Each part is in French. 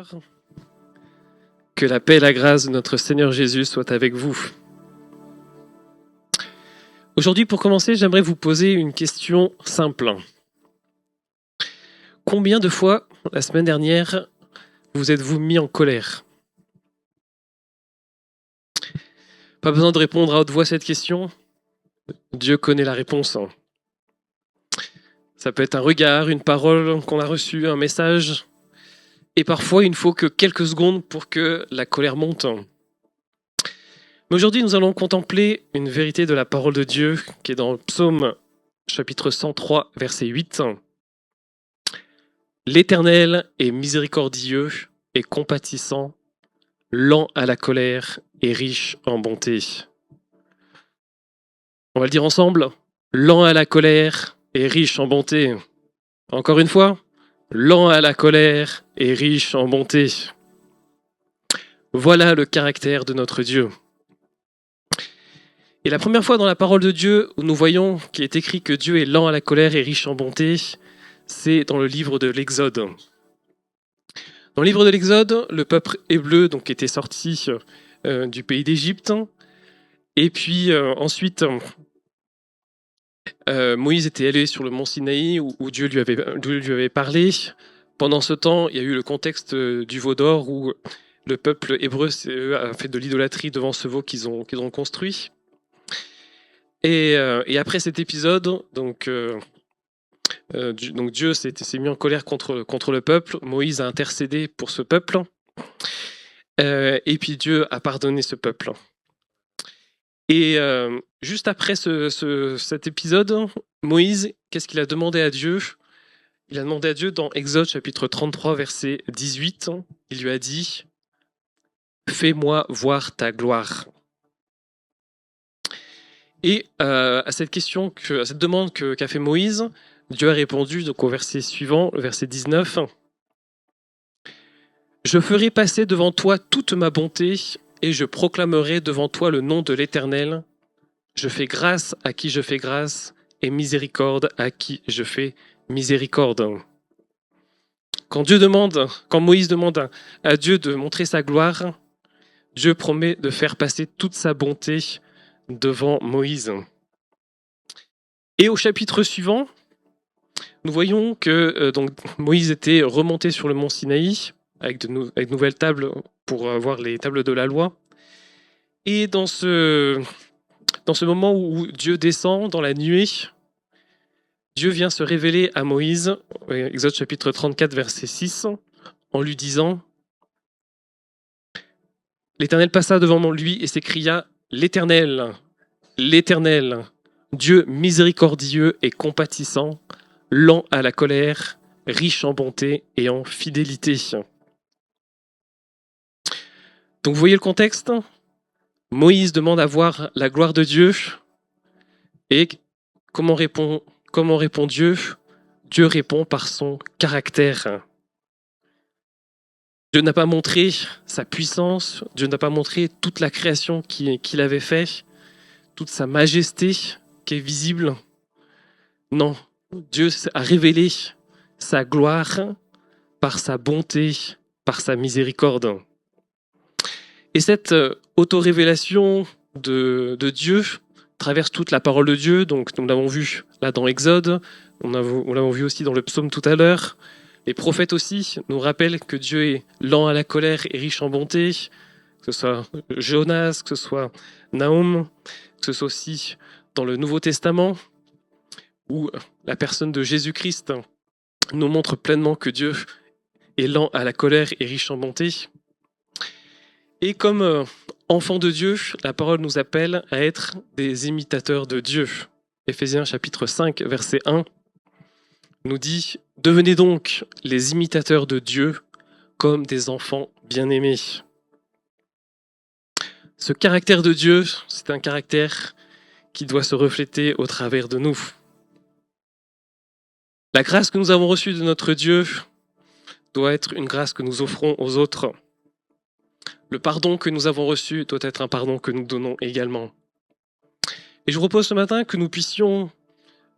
sœurs, que la paix et la grâce de notre Seigneur Jésus soient avec vous. Aujourd'hui, pour commencer, j'aimerais vous poser une question simple. Combien de fois, la semaine dernière, vous êtes-vous mis en colère ? Pas besoin de répondre à haute voix à cette question. Dieu connaît la réponse. Ça peut être un regard, une parole qu'on a reçue, un message. Et parfois, il ne faut que quelques secondes pour que la colère monte. Mais aujourd'hui, nous allons contempler une vérité de la parole de Dieu qui est dans le psaume chapitre 103, verset 8. L'Éternel est miséricordieux et compatissant, lent à la colère et riche en bonté. On va le dire ensemble. Lent à la colère et riche en bonté. Encore une fois. Lent à la colère et riche en bonté. Voilà le caractère de notre Dieu. Et la première fois dans la parole de Dieu où nous voyons qu'il est écrit que Dieu est lent à la colère et riche en bonté, c'est dans le livre de l'Exode. Dans le livre de l'Exode, le peuple hébreu donc était sorti du pays d'Égypte. Et puis ensuite, Moïse était allé sur le mont Sinaï où Dieu lui avait parlé. Pendant ce temps, il y a eu le contexte du veau d'or où le peuple hébreu a fait de l'idolâtrie devant ce veau qu'ils ont construit. Et après cet épisode, donc Dieu s'est mis en colère contre le peuple. Moïse a intercédé pour ce peuple. Et puis Dieu a pardonné ce peuple. Et juste après cet épisode, Moïse, qu'est-ce qu'il a demandé à Dieu ? Il a demandé à Dieu dans Exode chapitre 33, verset 18, il lui a dit « Fais-moi voir ta gloire ». Et à cette demande qu'a fait Moïse, Dieu a répondu donc au verset suivant, le verset 19. « Je ferai passer devant toi toute ma bonté et je proclamerai devant toi le nom de l'Éternel. Je fais grâce à qui je fais grâce et miséricorde à qui je fais miséricorde. » Quand Moïse demande à Dieu de montrer sa gloire, Dieu promet de faire passer toute sa bonté devant Moïse. Et au chapitre suivant, nous voyons que donc Moïse était remonté sur le mont Sinaï avec de nouvelles tables pour avoir les tables de la loi. Et dans ce moment où Dieu descend dans la nuée, Dieu vient se révéler à Moïse, Exode chapitre 34, verset 6, en lui disant « L'Éternel passa devant lui et s'écria « L'Éternel, l'Éternel, Dieu miséricordieux et compatissant, lent à la colère, riche en bonté et en fidélité. » Donc vous voyez le contexte ? Moïse demande à voir la gloire de Dieu. Et comment répond Dieu ? Dieu répond par son caractère. Dieu n'a pas montré sa puissance, Dieu n'a pas montré toute la création qu'il avait fait, toute sa majesté qui est visible. Non, Dieu a révélé sa gloire par sa bonté, par sa miséricorde. Et cette auto-révélation de Dieu traverse toute la parole de Dieu. Donc nous l'avons vu là dans Exode, on l'avons vu aussi dans le psaume tout à l'heure. Les prophètes aussi nous rappellent que Dieu est lent à la colère et riche en bonté, que ce soit Jonas, que ce soit Nahum, que ce soit aussi dans le Nouveau Testament, où la personne de Jésus-Christ nous montre pleinement que Dieu est lent à la colère et riche en bonté. Et comme enfants de Dieu, la parole nous appelle à être des imitateurs de Dieu. Éphésiens chapitre 5, verset 1 nous dit « Devenez donc les imitateurs de Dieu comme des enfants bien-aimés. » Ce caractère de Dieu, c'est un caractère qui doit se refléter au travers de nous. La grâce que nous avons reçue de notre Dieu doit être une grâce que nous offrons aux autres. Le pardon que nous avons reçu doit être un pardon que nous donnons également. Et je vous propose ce matin que nous puissions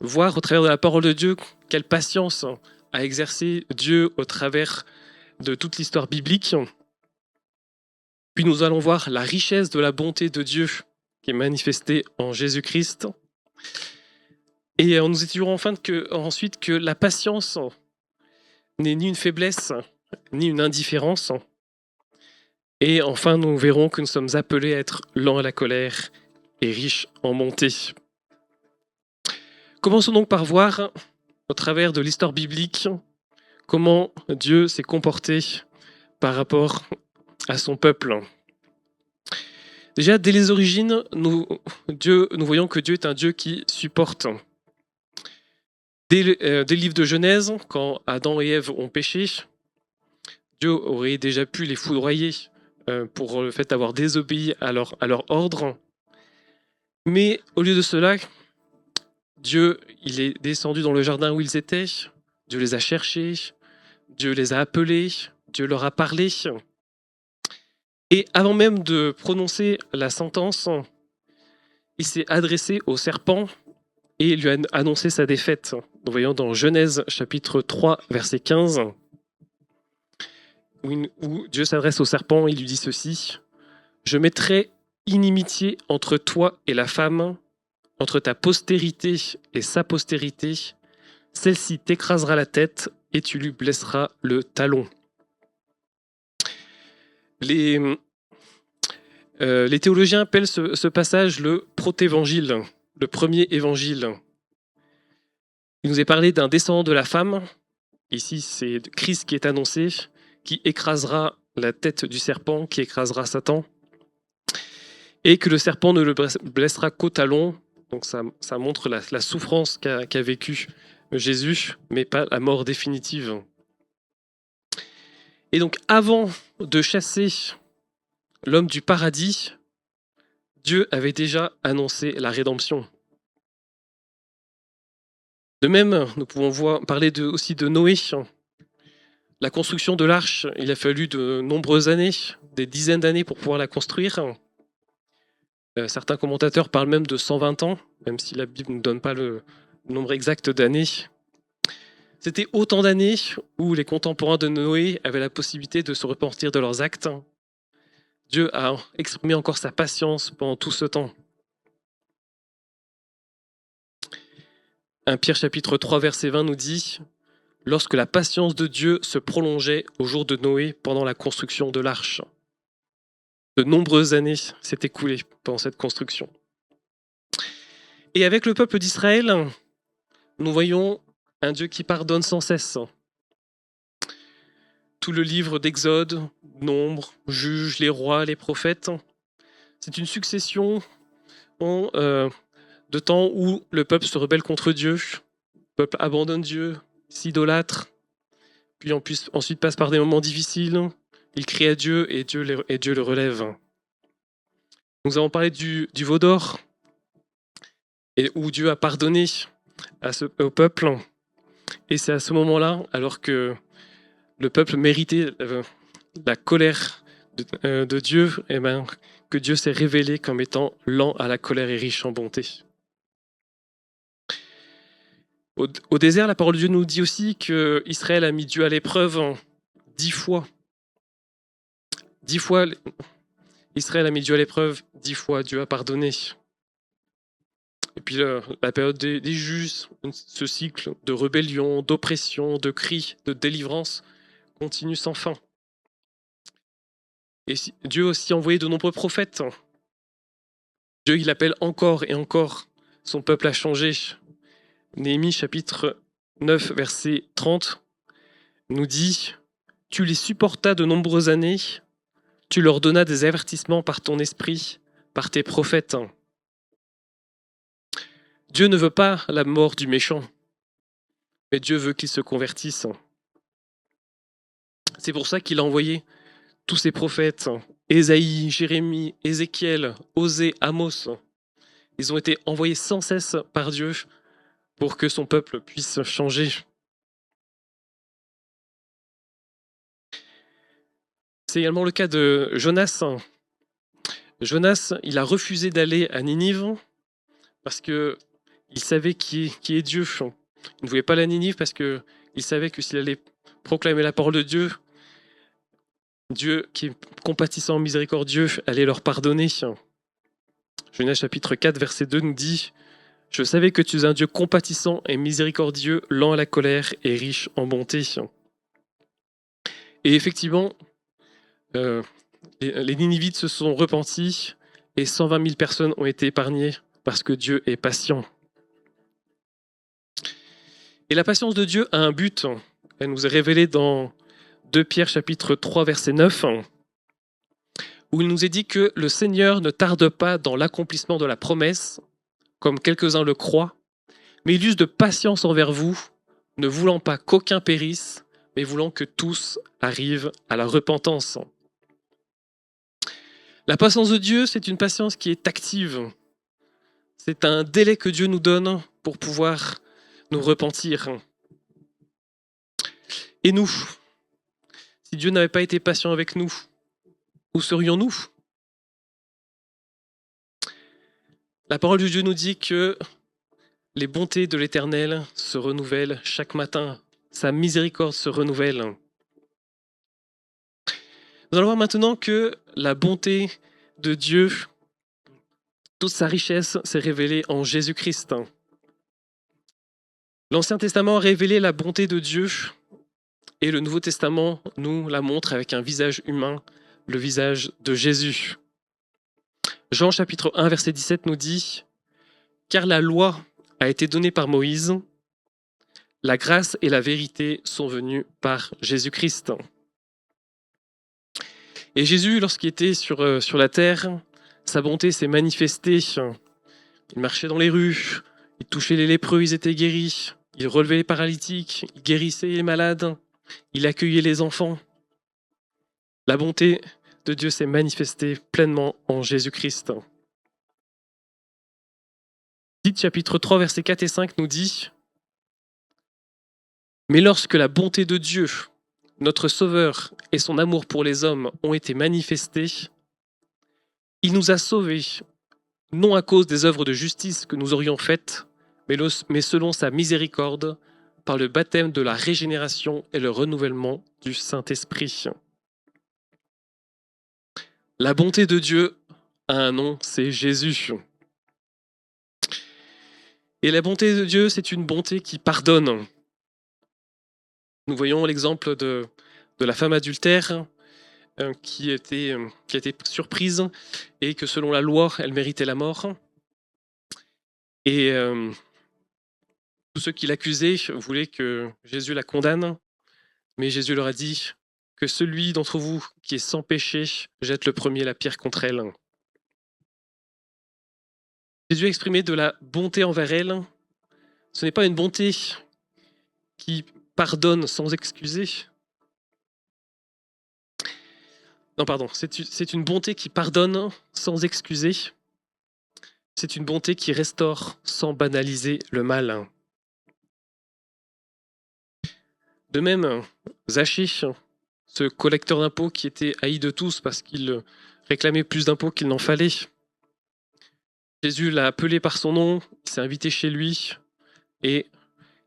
voir au travers de la parole de Dieu quelle patience a exercé Dieu au travers de toute l'histoire biblique. Puis nous allons voir la richesse de la bonté de Dieu qui est manifestée en Jésus-Christ. Et nous étudierons ensuite que la patience n'est ni une faiblesse, ni une indifférence. Et enfin, nous verrons que nous sommes appelés à être lents à la colère et riches en bonté. Commençons donc par voir, au travers de l'histoire biblique, comment Dieu s'est comporté par rapport à son peuple. Déjà, dès les origines, nous voyons que Dieu est un Dieu qui supporte. Dès le livre de Genèse, quand Adam et Ève ont péché, Dieu aurait déjà pu les foudroyer pour le fait d'avoir désobéi à leur ordre. Mais au lieu de cela, Dieu il est descendu dans le jardin où ils étaient, Dieu les a cherchés, Dieu les a appelés, Dieu leur a parlé. Et avant même de prononcer la sentence, il s'est adressé au serpent et lui a annoncé sa défaite. Nous voyons dans Genèse chapitre 3, verset 15, où Dieu s'adresse au serpent et lui dit ceci: « Je mettrai inimitié entre toi et la femme, entre ta postérité et sa postérité. Celle-ci t'écrasera la tête et tu lui blesseras le talon. » Les théologiens appellent ce passage le protévangile, le premier évangile. Il nous est parlé d'un descendant de la femme. Ici, c'est Christ qui est annoncé, qui écrasera la tête du serpent, qui écrasera Satan, et que le serpent ne le blessera qu'au talon. Donc ça montre la souffrance qu'a vécue Jésus, mais pas la mort définitive. Et donc, avant de chasser l'homme du paradis, Dieu avait déjà annoncé la rédemption. De même, nous pouvons parler aussi de Noé. La construction de l'arche, il a fallu de nombreuses années, des dizaines d'années pour pouvoir la construire. Certains commentateurs parlent même de 120 ans, même si la Bible ne donne pas le nombre exact d'années. C'était autant d'années où les contemporains de Noé avaient la possibilité de se repentir de leurs actes. Dieu a exprimé encore sa patience pendant tout ce temps. 1 Pierre chapitre 3 verset 20 nous dit: « Lorsque la patience de Dieu se prolongeait au jour de Noé pendant la construction de l'arche. » De nombreuses années s'est écoulées pendant cette construction. Et avec le peuple d'Israël, nous voyons un Dieu qui pardonne sans cesse. Tout le livre d'Exode, Nombre, Juges, les rois, les prophètes, c'est une succession de temps où le peuple se rebelle contre Dieu, le peuple abandonne Dieu, s'idolâtre, puis ensuite passe par des moments difficiles, il crie à Dieu et Dieu le relève. Nous avons parlé du veau d'or, et où Dieu a pardonné au peuple. Et c'est à ce moment-là, alors que le peuple méritait la colère de Dieu, que Dieu s'est révélé comme étant lent à la colère et riche en bonté. Au désert, la parole de Dieu nous dit aussi qu'Israël a mis Dieu à l'épreuve 10 fois. 10 fois, Israël a mis Dieu à l'épreuve, 10 fois Dieu a pardonné. Et puis la période des juges, ce cycle de rébellion, d'oppression, de cris, de délivrance continue sans fin. Et Dieu a aussi envoyé de nombreux prophètes. Dieu, il appelle encore et encore son peuple à changer. Néhémie chapitre 9 verset 30 nous dit: « Tu les supportas de nombreuses années, tu leur donnas des avertissements par ton esprit, par tes prophètes. » Dieu ne veut pas la mort du méchant, mais Dieu veut qu'il se convertisse. C'est pour ça qu'il a envoyé tous ces prophètes, Ésaïe, Jérémie, Ézéchiel, Osée, Amos. Ils ont été envoyés sans cesse par Dieu pour que son peuple puisse changer. C'est également le cas de Jonas. Jonas, il a refusé d'aller à Ninive parce qu'il savait qui est Dieu. Il ne voulait pas aller à Ninive parce qu'il savait que s'il allait proclamer la parole de Dieu, Dieu qui est compatissant, miséricordieux, allait leur pardonner. Genèse chapitre 4, verset 2 nous dit « Je savais que tu es un Dieu compatissant et miséricordieux, lent à la colère et riche en bonté. » Et effectivement, les Ninivites se sont repentis et 120 000 personnes ont été épargnées parce que Dieu est patient. Et la patience de Dieu a un but. Elle nous est révélée dans 2 Pierre chapitre 3 verset 9, où il nous est dit que le Seigneur ne tarde pas dans l'accomplissement de la promesse, comme quelques-uns le croient, mais il use de patience envers vous, ne voulant pas qu'aucun périsse, mais voulant que tous arrivent à la repentance. La patience de Dieu, c'est une patience qui est active. C'est un délai que Dieu nous donne pour pouvoir nous repentir. Et nous, si Dieu n'avait pas été patient avec nous, où serions-nous ? La parole de Dieu nous dit que les bontés de l'Éternel se renouvellent chaque matin. Sa miséricorde se renouvelle. Nous allons voir maintenant que la bonté de Dieu, toute sa richesse, s'est révélée en Jésus-Christ. L'Ancien Testament a révélé la bonté de Dieu et le Nouveau Testament nous la montre avec un visage humain, le visage de Jésus. Jean chapitre 1 verset 17 nous dit « Car la loi a été donnée par Moïse, la grâce et la vérité sont venues par Jésus-Christ. » Et Jésus, lorsqu'il était sur la terre, sa bonté s'est manifestée. Il marchait dans les rues, il touchait les lépreux, ils étaient guéris. Il relevait les paralytiques, il guérissait les malades, il accueillait les enfants. La bonté de Dieu s'est manifestée pleinement en Jésus-Christ. Tite chapitre 3, versets 4 et 5 nous dit « Mais lorsque la bonté de Dieu, notre Sauveur, et son amour pour les hommes ont été manifestés, il nous a sauvés, non à cause des œuvres de justice que nous aurions faites, mais selon sa miséricorde, par le baptême de la régénération et le renouvellement du Saint-Esprit. » La bonté de Dieu a un nom, c'est Jésus. Et la bonté de Dieu, c'est une bonté qui pardonne. Nous voyons l'exemple de la femme adultère qui a été surprise et que selon la loi, elle méritait la mort. Et tous ceux qui l'accusaient voulaient que Jésus la condamne, mais Jésus leur a dit que celui d'entre vous qui est sans péché jette le premier la pierre contre elle. Jésus a exprimé de la bonté envers elle. Ce n'est pas une bonté qui pardonne sans excuser. Non, pardon, c'est une bonté qui pardonne sans excuser. C'est une bonté qui restaure sans banaliser le mal. De même, Zachée, ce collecteur d'impôts qui était haï de tous parce qu'il réclamait plus d'impôts qu'il n'en fallait. Jésus l'a appelé par son nom, il s'est invité chez lui et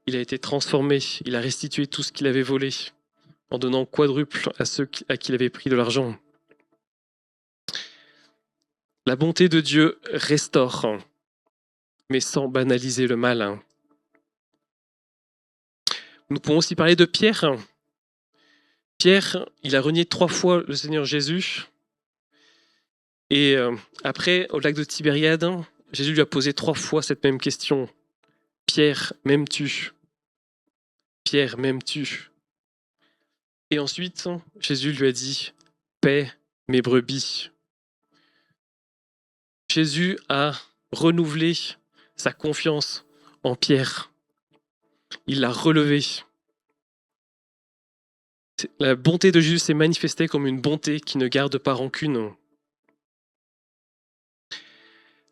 il a été transformé. Il a restitué tout ce qu'il avait volé en donnant quadruple à ceux à qui il avait pris de l'argent. La bonté de Dieu restaure, mais sans banaliser le mal. Nous pouvons aussi parler de Pierre. Pierre, il a renié 3 fois le Seigneur Jésus. Et après, au lac de Tibériade, Jésus lui a posé 3 fois cette même question. Pierre, m'aimes-tu ? Pierre, m'aimes-tu ? Et ensuite, Jésus lui a dit, paie mes brebis. Jésus a renouvelé sa confiance en Pierre. Il l'a relevé. La bonté de Jésus s'est manifestée comme une bonté qui ne garde pas rancune.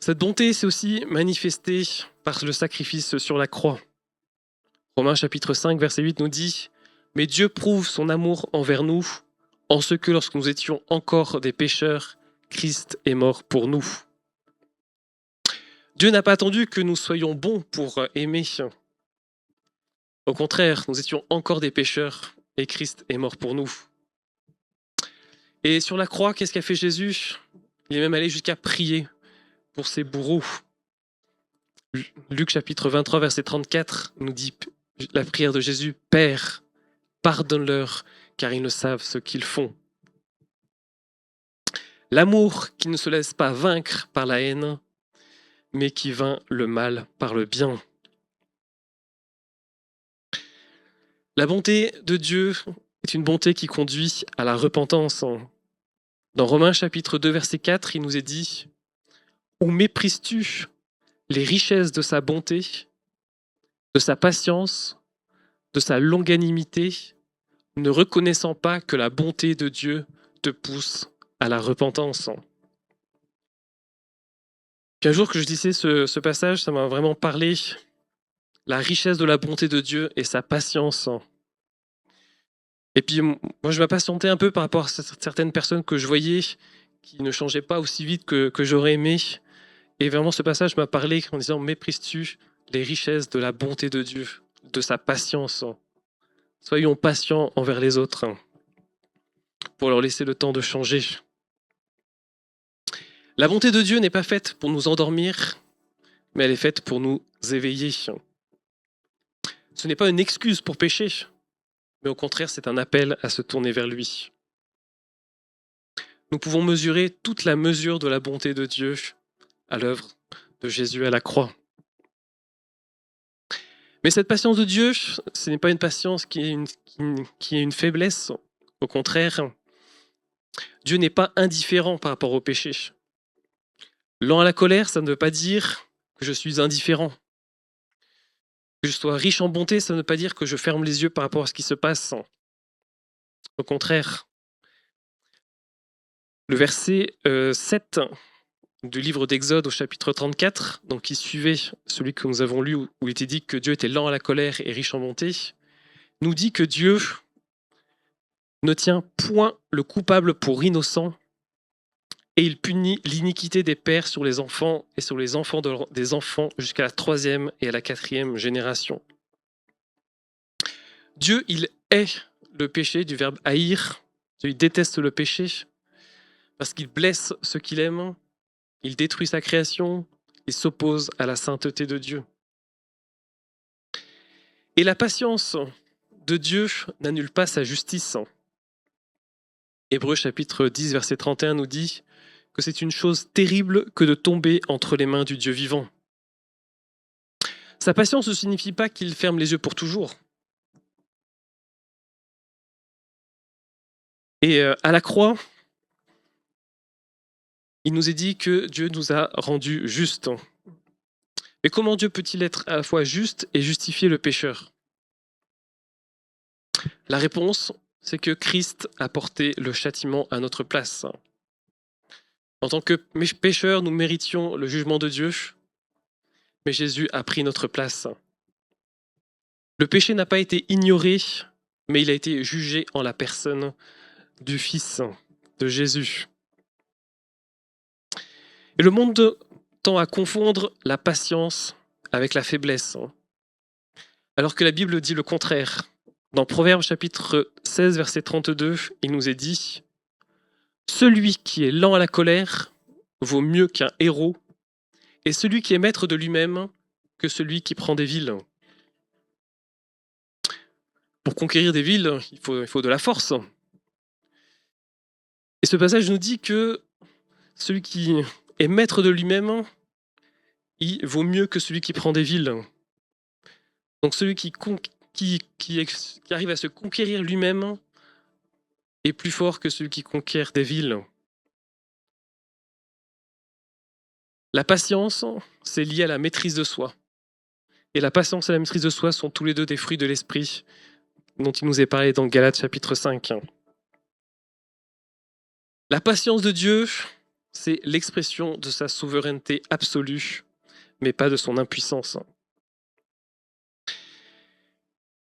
Cette bonté s'est aussi manifestée par le sacrifice sur la croix. Romains chapitre 5, verset 8 nous dit « Mais Dieu prouve son amour envers nous, en ce que lorsque nous étions encore des pécheurs, Christ est mort pour nous. » Dieu n'a pas attendu que nous soyons bons pour aimer. Au contraire, nous étions encore des pécheurs et Christ est mort pour nous. Et sur la croix, qu'est-ce qu'a fait Jésus? Il est même allé jusqu'à prier pour ses bourreaux. Luc chapitre 23, verset 34 nous dit la prière de Jésus: Père, pardonne-leur, car ils ne savent ce qu'ils font. L'amour qui ne se laisse pas vaincre par la haine, mais qui vainc le mal par le bien. La bonté de Dieu est une bonté qui conduit à la repentance. Dans Romains chapitre 2, verset 4, il nous est dit: Ou méprises-tu les richesses de sa bonté, de sa patience, de sa longanimité, ne reconnaissant pas que la bonté de Dieu te pousse à la repentance. Puis un jour que je disais ce passage, ça m'a vraiment parlé, la richesse de la bonté de Dieu et sa patience. Et puis moi je m'impatientais un peu par rapport à certaines personnes que je voyais qui ne changeaient pas aussi vite que j'aurais aimé. Et vraiment ce passage m'a parlé en disant: méprises-tu les richesses de la bonté de Dieu, de sa patience? Soyons patients envers les autres pour leur laisser le temps de changer. La bonté de Dieu n'est pas faite pour nous endormir, mais elle est faite pour nous éveiller. Ce n'est pas une excuse pour pécher, mais au contraire, c'est un appel à se tourner vers lui. Nous pouvons mesurer toute la mesure de la bonté de Dieu à l'œuvre de Jésus à la croix. Mais cette patience de Dieu, ce n'est pas une patience qui est une faiblesse. Au contraire, Dieu n'est pas indifférent par rapport au péché. Lent à la colère, ça ne veut pas dire que je suis indifférent. Que je sois riche en bonté, ça ne veut pas dire que je ferme les yeux par rapport à ce qui se passe. Au contraire, le verset 7 du livre d'Exode au chapitre 34, donc qui suivait celui que nous avons lu où il était dit que Dieu était lent à la colère et riche en bonté, nous dit que Dieu ne tient point le coupable pour innocent et il punit l'iniquité des pères sur les enfants et sur les enfants des enfants jusqu'à la 3e et à la 4e génération. Dieu, il hait le péché, du verbe haïr. Dieu, il déteste le péché parce qu'il blesse ceux qu'il aime, il détruit sa création, il s'oppose à la sainteté de Dieu. Et la patience de Dieu n'annule pas sa justice. Hébreux chapitre 10, verset 31 nous dit que c'est une chose terrible que de tomber entre les mains du Dieu vivant. Sa patience ne signifie pas qu'il ferme les yeux pour toujours. Et à la croix, il nous est dit que Dieu nous a rendus justes. Mais comment Dieu peut-il être à la fois juste et justifier le pécheur? La réponse, c'est que Christ a porté le châtiment à notre place. En tant que pécheurs, nous méritions le jugement de Dieu, mais Jésus a pris notre place. Le péché n'a pas été ignoré, mais il a été jugé en la personne du Fils de Jésus. Et le monde tend à confondre la patience avec la faiblesse, alors que la Bible dit le contraire. Dans Proverbes chapitre 16, verset 32, il nous est dit: celui qui est lent à la colère vaut mieux qu'un héros, et celui qui est maître de lui-même que celui qui prend des villes. Pour conquérir des villes, il faut de la force. Et ce passage nous dit que celui qui est maître de lui-même, il vaut mieux que celui qui prend des villes. Donc celui qui arrive à se conquérir lui-même est plus fort que celui qui conquiert des villes. La patience, c'est lié à la maîtrise de soi. Et la patience et la maîtrise de soi sont tous les deux des fruits de l'esprit dont il nous est parlé dans Galates chapitre 5. La patience de Dieu, c'est l'expression de sa souveraineté absolue, mais pas de son impuissance.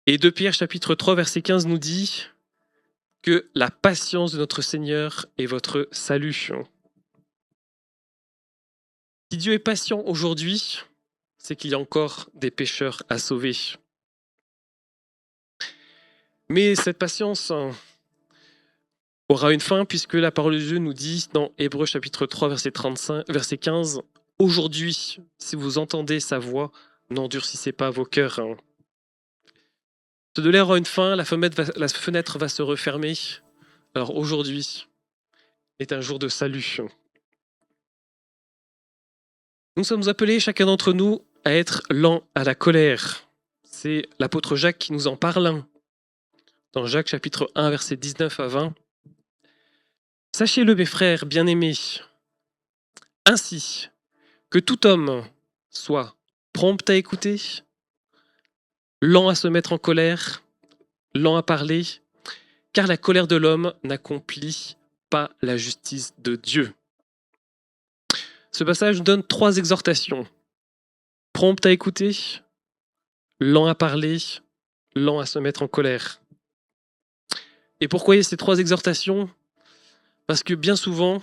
Et 2 Pierre chapitre 3 verset 15 nous dit que la patience de notre Seigneur est votre salut. Si Dieu est patient aujourd'hui, c'est qu'il y a encore des pécheurs à sauver. Mais cette patience aura une fin, puisque la parole de Dieu nous dit dans Hébreux chapitre 3, verset 15, « Aujourd'hui, si vous entendez sa voix, n'endurcissez pas vos cœurs. » Ce délai aura une fin, la fenêtre va se refermer. Alors aujourd'hui est un jour de salut. Nous sommes appelés, chacun d'entre nous, à être lent à la colère. C'est l'apôtre Jacques qui nous en parle. Dans Jacques chapitre 1, versets 19 à 20. « Sachez-le, mes frères bien-aimés, ainsi que tout homme soit prompt à écouter, lent à se mettre en colère, lent à parler, car la colère de l'homme n'accomplit pas la justice de Dieu. » Ce passage nous donne 3 exhortations. Prompt à écouter, lent à parler, lent à se mettre en colère. Et pourquoi il y a ces 3 exhortations ? Parce que bien souvent,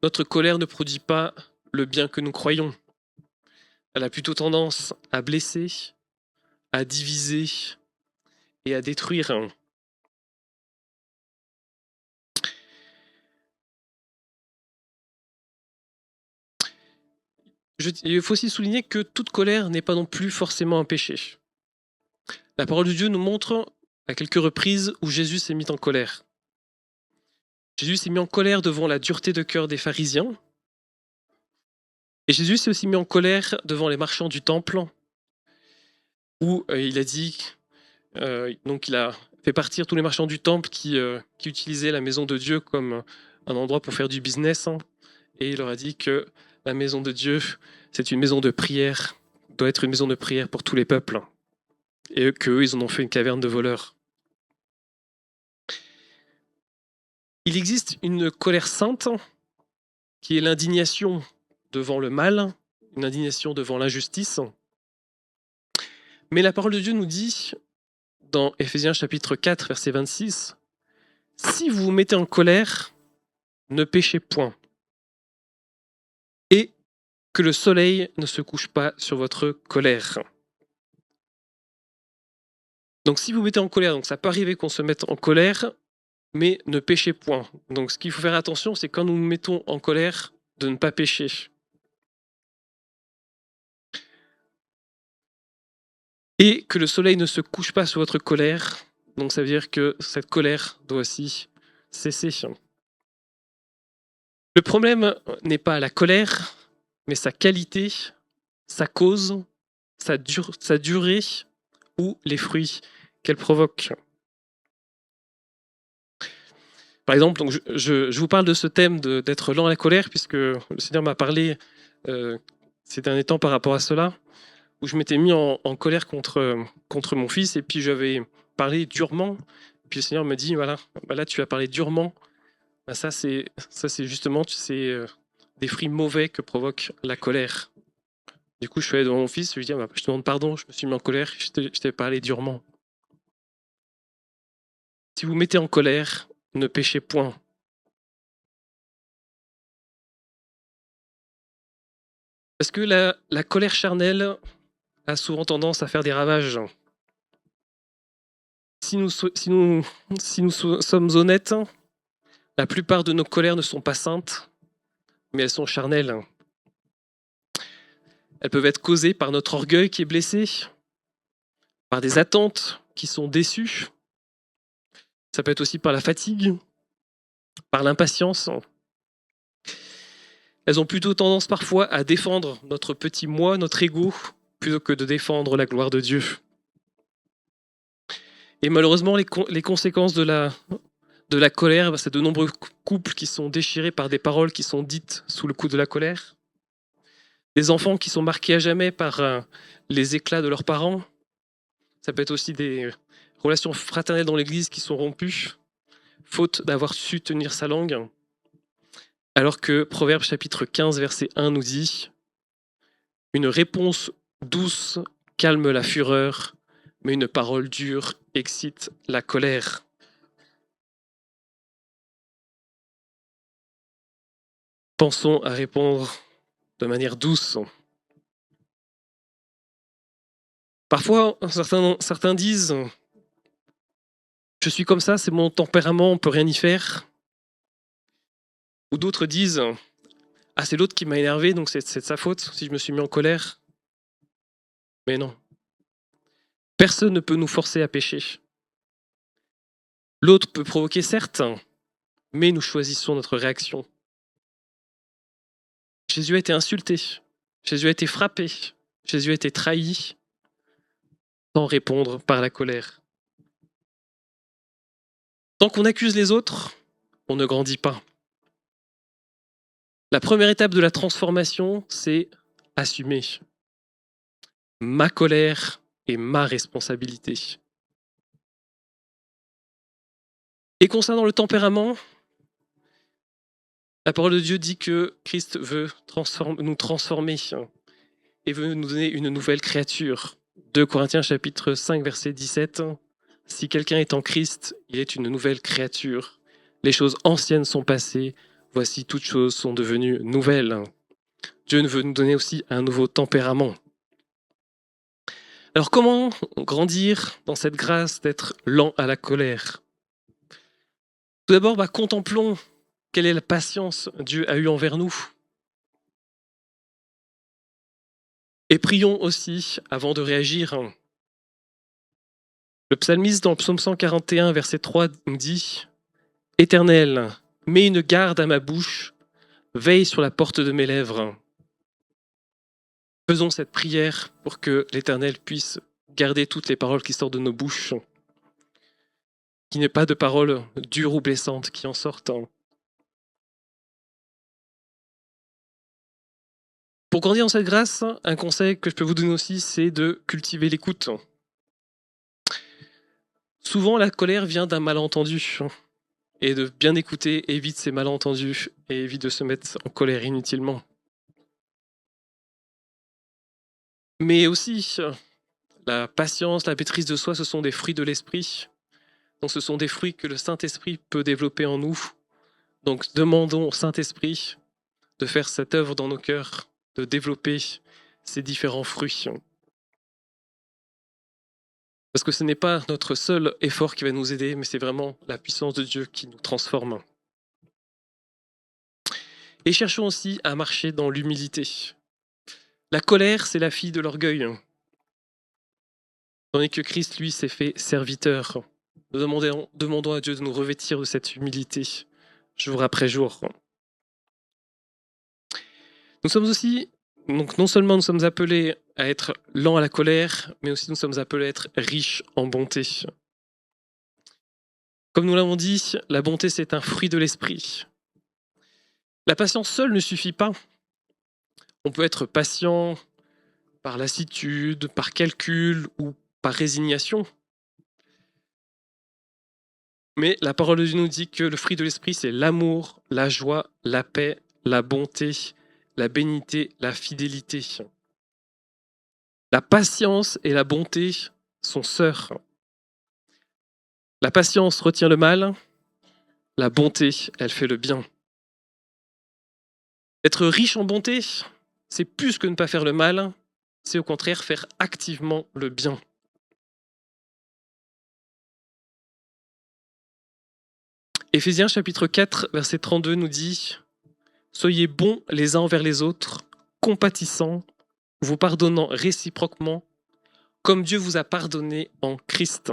notre colère ne produit pas le bien que nous croyons. Elle a plutôt tendance à blesser, à diviser et à détruire. Il faut aussi souligner que toute colère n'est pas non plus forcément un péché. La parole de Dieu nous montre à quelques reprises où Jésus s'est mis en colère. Jésus s'est mis en colère devant la dureté de cœur des pharisiens. Et Jésus s'est aussi mis en colère devant les marchands du temple, où il a dit, donc il a fait partir tous les marchands du temple qui utilisaient la maison de Dieu comme un endroit pour faire du business. Et il leur a dit que la maison de Dieu, c'est une maison de prière, doit être une maison de prière pour tous les peuples. Et qu'eux, ils en ont fait une caverne de voleurs. Il existe une colère sainte, qui est l'indignation devant le mal, une indignation devant l'injustice. Mais la parole de Dieu nous dit, dans Éphésiens chapitre 4, verset 26, « Si vous vous mettez en colère, ne péchez point, et que le soleil ne se couche pas sur votre colère. » Donc si vous vous mettez en colère, donc ça peut arriver qu'on se mette en colère, mais ne péchez point. Donc ce qu'il faut faire attention, c'est quand nous nous mettons en colère, de ne pas pécher. Et que le soleil ne se couche pas sur votre colère, donc ça veut dire que cette colère doit aussi cesser. Le problème n'est pas la colère, mais sa qualité, sa cause, sa durée ou les fruits qu'elle provoque. Par exemple, donc je vous parle de ce thème d'être lent à la colère, puisque le Seigneur m'a parlé ces derniers temps par rapport à cela, où je m'étais mis en colère contre mon fils, et puis j'avais parlé durement, puis le Seigneur me dit, voilà, là tu as parlé durement, ça c'est justement des fruits mauvais que provoque la colère. Du coup, je suis allé devant mon fils, je lui dis, je te demande pardon, je me suis mis en colère, je t'ai parlé durement. Si vous mettez en colère, ne péchez point. Parce que la colère charnelle a souvent tendance à faire des ravages. Si nous sommes honnêtes, la plupart de nos colères ne sont pas saintes, mais elles sont charnelles. Elles peuvent être causées par notre orgueil qui est blessé, par des attentes qui sont déçues. Ça peut être aussi par la fatigue, par l'impatience. Elles ont plutôt tendance parfois à défendre notre petit moi, notre ego, plutôt que de défendre la gloire de Dieu. Et malheureusement, les conséquences de la colère, c'est de nombreux couples qui sont déchirés par des paroles qui sont dites sous le coup de la colère. Des enfants qui sont marqués à jamais par les éclats de leurs parents. Ça peut être aussi des relations fraternelles dans l'église qui sont rompues, faute d'avoir su tenir sa langue. Alors que Proverbes chapitre 15, verset 1 nous dit « Une réponse douce calme la fureur, mais une parole dure excite la colère. » Pensons à répondre de manière douce. Parfois, certains disent « Je suis comme ça, c'est mon tempérament, on ne peut rien y faire. » Ou d'autres disent « Ah, c'est l'autre qui m'a énervé, donc c'est de sa faute si je me suis mis en colère. » Mais non. Personne ne peut nous forcer à pécher. L'autre peut provoquer certes, mais nous choisissons notre réaction. Jésus a été insulté, Jésus a été frappé, Jésus a été trahi, sans répondre par la colère. Tant qu'on accuse les autres, on ne grandit pas. La première étape de la transformation, c'est assumer. Ma colère est ma responsabilité. Et concernant le tempérament, la parole de Dieu dit que Christ veut nous transformer et veut nous donner une nouvelle créature. 2 Corinthiens chapitre 5 verset 17. Si quelqu'un est en Christ, il est une nouvelle créature. Les choses anciennes sont passées, voici toutes choses sont devenues nouvelles. Dieu veut nous donner aussi un nouveau tempérament. Alors comment grandir dans cette grâce d'être lent à la colère? Tout d'abord, contemplons quelle est la patience que Dieu a eue envers nous. Et prions aussi avant de réagir. Le psalmiste dans le psaume 141, verset 3, nous dit « Éternel, mets une garde à ma bouche, veille sur la porte de mes lèvres. » Faisons cette prière pour que l'Éternel puisse garder toutes les paroles qui sortent de nos bouches, qu'il n'y ait pas de paroles dures ou blessantes qui en sortent. Pour grandir dans cette grâce, un conseil que je peux vous donner aussi, c'est de cultiver l'écoute. Souvent, la colère vient d'un malentendu. Et de bien écouter évite ces malentendus et évite de se mettre en colère inutilement. Mais aussi, la patience, la maîtrise de soi, ce sont des fruits de l'esprit. Donc ce sont des fruits que le Saint-Esprit peut développer en nous. Donc demandons au Saint-Esprit de faire cette œuvre dans nos cœurs, de développer ces différents fruits. Parce que ce n'est pas notre seul effort qui va nous aider, mais c'est vraiment la puissance de Dieu qui nous transforme. Et cherchons aussi à marcher dans l'humilité. La colère, c'est la fille de l'orgueil. Tandis que Christ, lui, s'est fait serviteur. Nous demandons à Dieu de nous revêtir de cette humilité, jour après jour. Nous sommes aussi, donc non seulement nous sommes appelés à être lents à la colère, mais aussi nous sommes appelés à être riches en bonté. Comme nous l'avons dit, la bonté, c'est un fruit de l'esprit. La patience seule ne suffit pas. On peut être patient par lassitude, par calcul ou par résignation. Mais la parole de Dieu nous dit que le fruit de l'esprit, c'est l'amour, la joie, la paix, la bonté, la bénignité, la fidélité. La patience et la bonté sont sœurs. La patience retient le mal, la bonté, elle fait le bien. Être riche en bonté, c'est plus que ne pas faire le mal, c'est au contraire faire activement le bien. Éphésiens chapitre 4, verset 32 nous dit « Soyez bons les uns envers les autres, compatissants, vous pardonnant réciproquement, comme Dieu vous a pardonné en Christ. »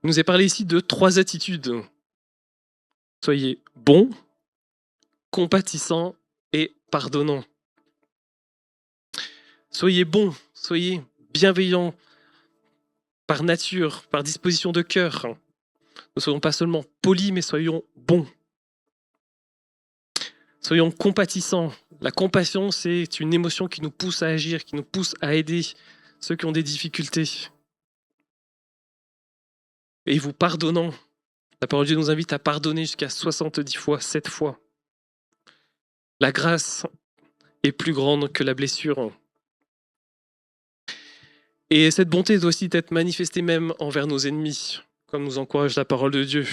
Il nous est parlé ici de 3 attitudes. Soyez bons, compatissants et pardonnants. Soyez bons, soyez bienveillants par nature, par disposition de cœur. Ne soyons pas seulement polis, mais soyons bons. Soyons compatissants. La compassion, c'est une émotion qui nous pousse à agir, qui nous pousse à aider ceux qui ont des difficultés. Et vous pardonnant. La parole de Dieu nous invite à pardonner jusqu'à 70 fois, 7 fois. La grâce est plus grande que la blessure. Et cette bonté doit aussi être manifestée même envers nos ennemis, comme nous encourage la parole de Dieu.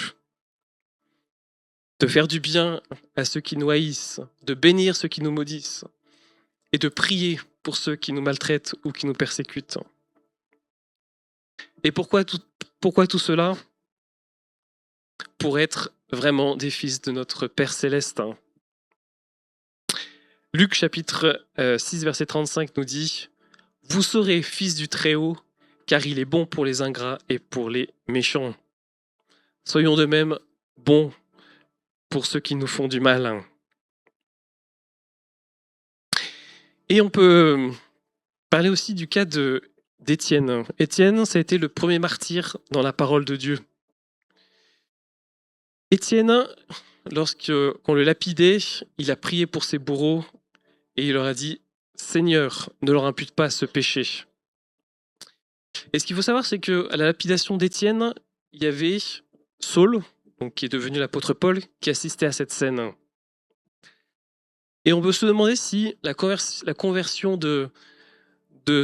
De faire du bien à ceux qui nous haïssent, de bénir ceux qui nous maudissent, et de prier pour ceux qui nous maltraitent ou qui nous persécutent. Et pourquoi tout cela ? pour être vraiment des fils de notre Père Céleste. Luc chapitre 6, verset 35 nous dit « Vous serez fils du Très-Haut, car il est bon pour les ingrats et pour les méchants. Soyons de même bons pour ceux qui nous font du mal. » Et on peut parler aussi du cas d'Étienne. Étienne, ça a été le premier martyr dans la parole de Dieu. Étienne, lorsqu'on le lapidait, il a prié pour ses bourreaux et il leur a dit « Seigneur, ne leur impute pas ce péché. » Et ce qu'il faut savoir, c'est qu'à la lapidation d'Étienne, il y avait Saul, donc qui est devenu l'apôtre Paul, qui assistait à cette scène. Et on peut se demander si la conversion de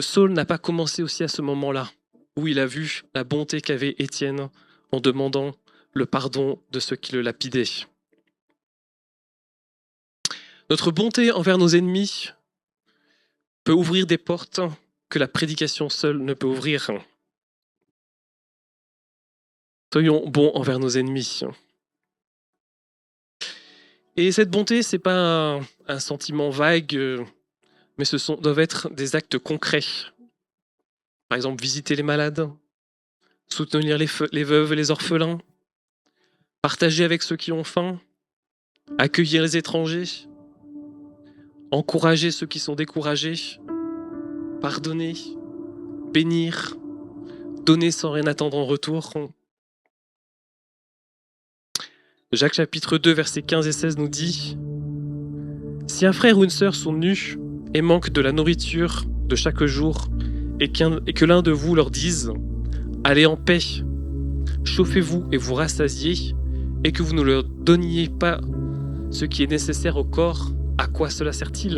Saul n'a pas commencé aussi à ce moment-là, où il a vu la bonté qu'avait Étienne en demandant le pardon de ceux qui le lapidaient. Notre bonté envers nos ennemis peut ouvrir des portes que la prédication seule ne peut ouvrir. Soyons bons envers nos ennemis. Et cette bonté, ce n'est pas un sentiment vague, mais doivent être des actes concrets. Par exemple, visiter les malades, soutenir les veuves et les orphelins, partager avec ceux qui ont faim, accueillir les étrangers, encourager ceux qui sont découragés, pardonner, bénir, donner sans rien attendre en retour. Jacques chapitre 2, versets 15 et 16 nous dit « Si un frère ou une sœur sont nus et manquent de la nourriture de chaque jour, et que l'un de vous leur dise « Allez en paix, chauffez-vous et vous rassasiez, et que vous ne leur donniez pas ce qui est nécessaire au corps, à quoi cela sert-il »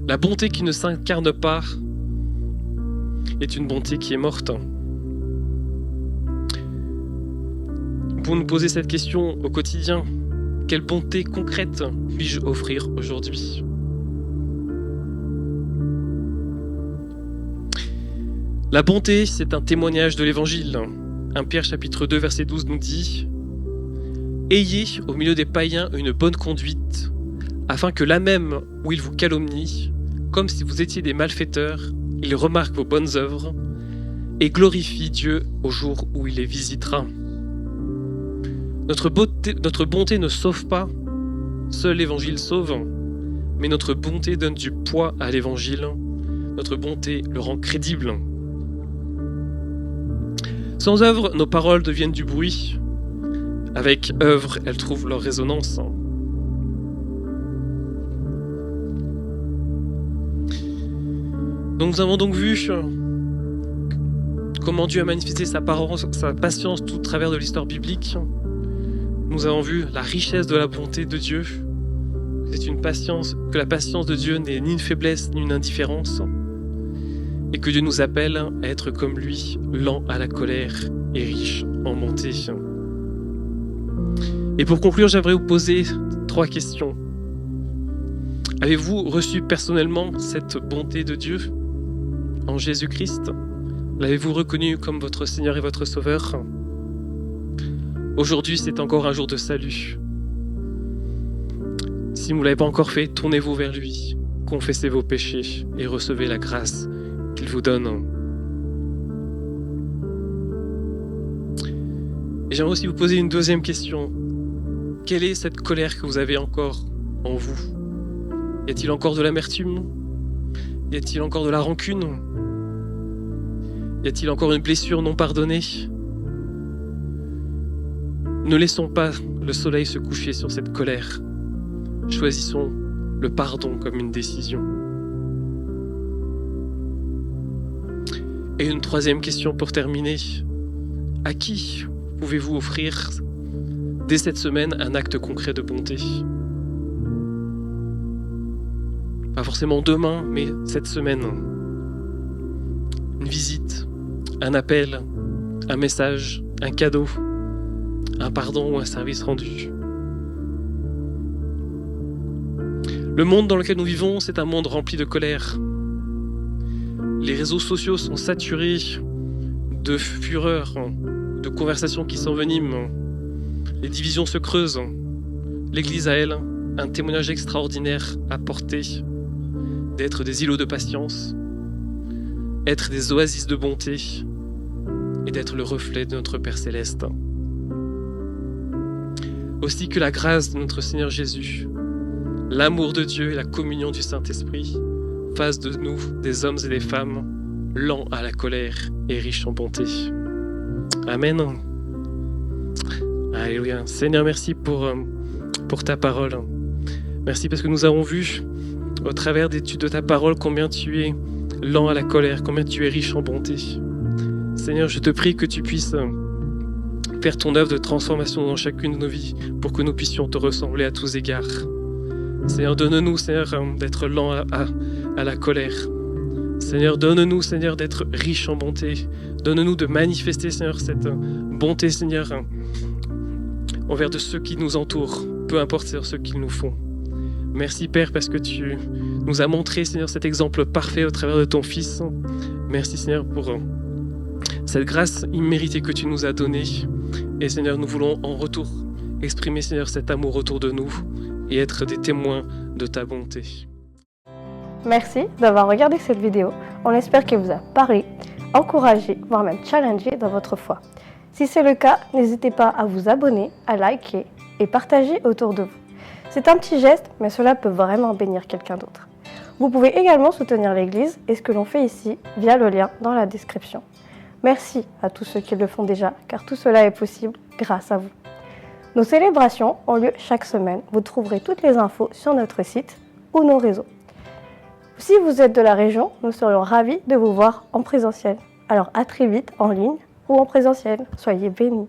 La bonté qui ne s'incarne pas est une bonté qui est morte. Pour nous poser cette question au quotidien, quelle bonté concrète puis-je offrir aujourd'hui ? La bonté, c'est un témoignage de l'Évangile. 1 Pierre chapitre 2, verset 12 nous dit « Ayez au milieu des païens une bonne conduite, afin que là même où ils vous calomnient, comme si vous étiez des malfaiteurs, ils remarquent vos bonnes œuvres et glorifient Dieu au jour où il les visitera. » Notre bonté ne sauve pas, seul l'Évangile sauve, mais notre bonté donne du poids à l'Évangile, notre bonté le rend crédible. Sans œuvre, nos paroles deviennent du bruit. Avec œuvre, elles trouvent leur résonance. Donc nous avons donc vu comment Dieu a manifesté sa patience tout au travers de l'histoire biblique. Nous avons vu la richesse de la bonté de Dieu. C'est une patience, que la patience de Dieu n'est ni une faiblesse ni une indifférence. Et que Dieu nous appelle à être comme lui, lent à la colère et riche en bonté. Et pour conclure, j'aimerais vous poser 3 questions. Avez-vous reçu personnellement cette bonté de Dieu en Jésus-Christ ? L'avez-vous reconnu comme votre Seigneur et votre Sauveur ? Aujourd'hui, c'est encore un jour de salut. Si vous ne l'avez pas encore fait, tournez-vous vers lui, confessez vos péchés et recevez la grâce qu'il vous donne. Et j'aimerais aussi vous poser une deuxième question. Quelle est cette colère que vous avez encore en vous ? Y a-t-il encore de l'amertume ? Y a-t-il encore de la rancune ? Y a-t-il encore une blessure non pardonnée ? Ne laissons pas le soleil se coucher sur cette colère. Choisissons le pardon comme une décision. Et une troisième question pour terminer. À qui pouvez-vous offrir dès cette semaine un acte concret de bonté ? Pas forcément demain, mais cette semaine. Une visite, un appel, un message, un cadeau, un pardon ou un service rendu. Le monde dans lequel nous vivons, c'est un monde rempli de colère. Les réseaux sociaux sont saturés de fureur, de conversations qui s'enveniment, les divisions se creusent. L'Église a, elle, un témoignage extraordinaire à porter, d'être des îlots de patience, être des oasis de bonté et d'être le reflet de notre Père Céleste. Aussi que la grâce de notre Seigneur Jésus, l'amour de Dieu et la communion du Saint-Esprit fassent de nous des hommes et des femmes lents à la colère et riches en bonté. Amen. Alléluia. Seigneur, merci pour ta parole. Merci parce que nous avons vu au travers d'études de ta parole combien tu es lent à la colère, combien tu es riche en bonté. Seigneur, je te prie que tu puisses faire ton œuvre de transformation dans chacune de nos vies pour que nous puissions te ressembler à tous égards. Seigneur, donne-nous, Seigneur, d'être lent à la colère. Seigneur, donne-nous, Seigneur, d'être riche en bonté. Donne-nous de manifester, Seigneur, cette bonté, Seigneur, envers de ceux qui nous entourent, peu importe, Seigneur, ce qu'ils nous font. Merci, Père, parce que tu nous as montré, Seigneur, cet exemple parfait au travers de ton Fils. Merci, Seigneur, pour cette grâce imméritée que tu nous as donnée. Et, Seigneur, nous voulons en retour exprimer, Seigneur, cet amour autour de nous et être des témoins de ta bonté. Merci d'avoir regardé cette vidéo. On espère qu'elle vous a parlé, encouragé, voire même challengé dans votre foi. Si c'est le cas, n'hésitez pas à vous abonner, à liker et partager autour de vous. C'est un petit geste, mais cela peut vraiment bénir quelqu'un d'autre. Vous pouvez également soutenir l'Église et ce que l'on fait ici via le lien dans la description. Merci à tous ceux qui le font déjà, car tout cela est possible grâce à vous. Nos célébrations ont lieu chaque semaine. Vous trouverez toutes les infos sur notre site ou nos réseaux. Si vous êtes de la région, nous serions ravis de vous voir en présentiel. Alors à très vite en ligne ou en présentiel. Soyez bénis.